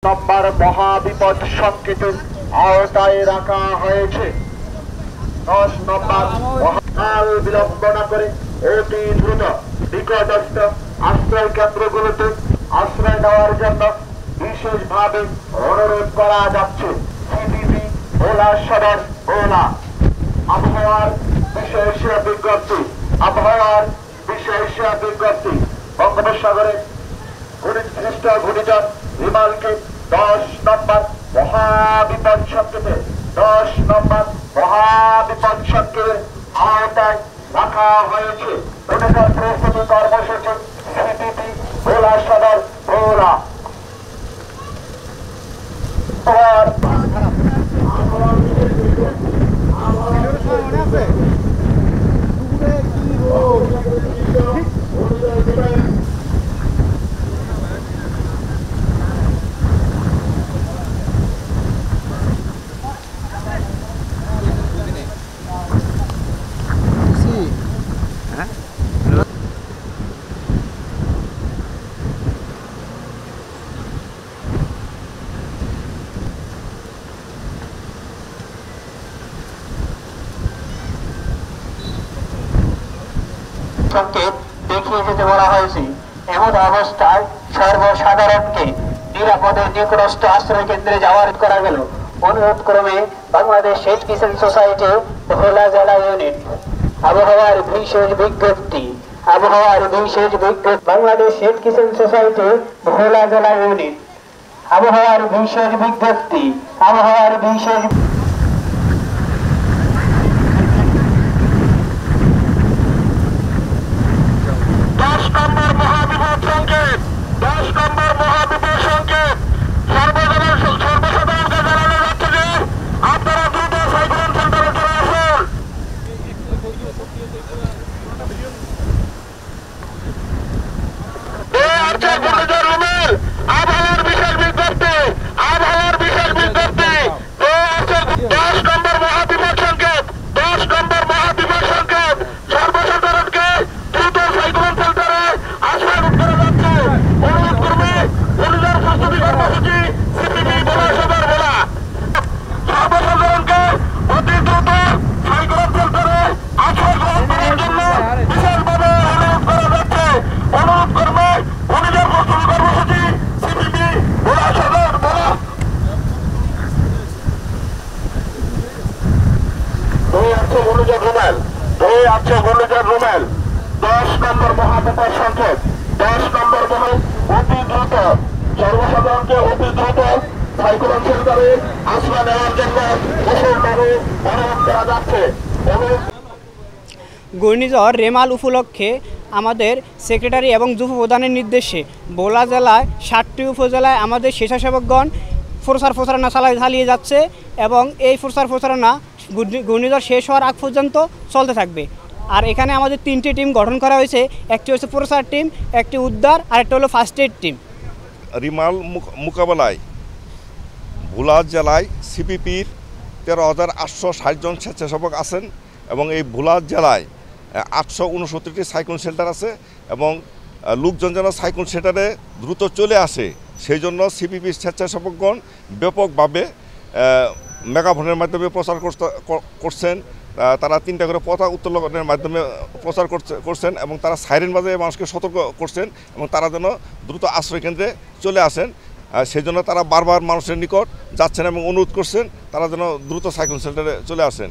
নম্বর মহাবিপদ সংকেতের আওতায় রাখা হয়েছে। 10 নম্বর মহাকাল বিলম্ব না করে অতি দ্রুত নিকটস্থ আশ্রয় কেন্দ্রগুলোতে আশ্রয় নেওয়ার জন্য বিশেষভাবে অনুরোধ করা যাচ্ছে। সিপিবি ভোলা সদর ভোলা। আবহাওয়ার বিশেষ বিজ্ঞপ্তি বঙ্গোপসাগরে ঘূর্ণিসৃষ্ট ঘূর্ণিঝড় রিমালকে 10 নম্বর মহাবিপদ সংকেতে 10 নম্বর মহাবিপদ সংকেতের আওতায় রাখা হয়েছে। অনুকূল প্রস্তুতি কর্মসূচি সিপিবি ভোলা সদর ভোলা। সংকেত দেখিয়ে যেতে বলা হয়েছে। এমন অবস্থায় সর্বসাধারণকে নিরাপদে নিকটস্থ আশ্রয় কেন্দ্রে যাওয়ার করা গেল। অনুরোধ ক্রমে বাংলাদেশ সেচ কিষাণ সোসাইটি ভোলা জেলা ইউনিট আবহাওয়ার বিশেষ বিজ্ঞপ্তি বাংলাদেশ সেচ কিষাণ সোসাইটি ভোলা জেলা ইউনিট আবহাওয়ার বিশেষ বিজ্ঞপ্তি রুমেল 10 নম্বর মহাবিপদ সংকেত 10 নম্বর অতি দ্রুত সর্বসাধারণকে অতি দ্রুত সাইক্লোন শেল্টারে আশ্রয় নেওয়ার জন্য বিশেষভাবে অনুরোধ করা যাচ্ছে। ঘূর্ণিঝড় রেমাল উপলক্ষে আমাদের সেক্রেটারি এবং যুব প্রধানের নির্দেশে ভোলা জেলায় 7টি উপজেলায় আমাদের স্বেচ্ছাসেবকগণ প্রচারণা চালিয়ে যাচ্ছে এবং এই প্রচারণা ঘূর্ণিঝড় শেষ হওয়ার আগ পর্যন্ত চলতে থাকবে। আর এখানে আমাদের 3টি টিম গঠন করা হয়েছে। একটি হচ্ছে প্রচার টিম, একটি উদ্ধার, আর একটা হলো ফার্স্ট এড টিম। রিমাল মোকাবেলায় ভোলা জেলায় সিপিপির 13,860 জন স্বেচ্ছাসেবক আছেন এবং এই ভোলা জেলায় 869টি সাইক্লোন শেল্টার আছে এবং লোকজন যেন সাইক্লোন শেল্টারে দ্রুত চলে আসে সেই জন্য সিপিপির স্বেচ্ছাসেবকগণ ব্যাপকভাবে মেগাফোনের মাধ্যমে প্রচার করছেন। তারা 3টা করে পতাকা উত্তোলনের মাধ্যমে প্রচার করছেন এবং তারা সাইরেন বাজিয়ে মানুষকে সতর্ক করছেন এবং তারা যেন দ্রুত আশ্রয় কেন্দ্রে চলে আসেন। সেই জন্য তারা বারবার মানুষের নিকট যাচ্ছেন এবং অনুরোধ করছেন তারা যেন দ্রুত সাইক্লোন শেল্টারে চলে আসেন।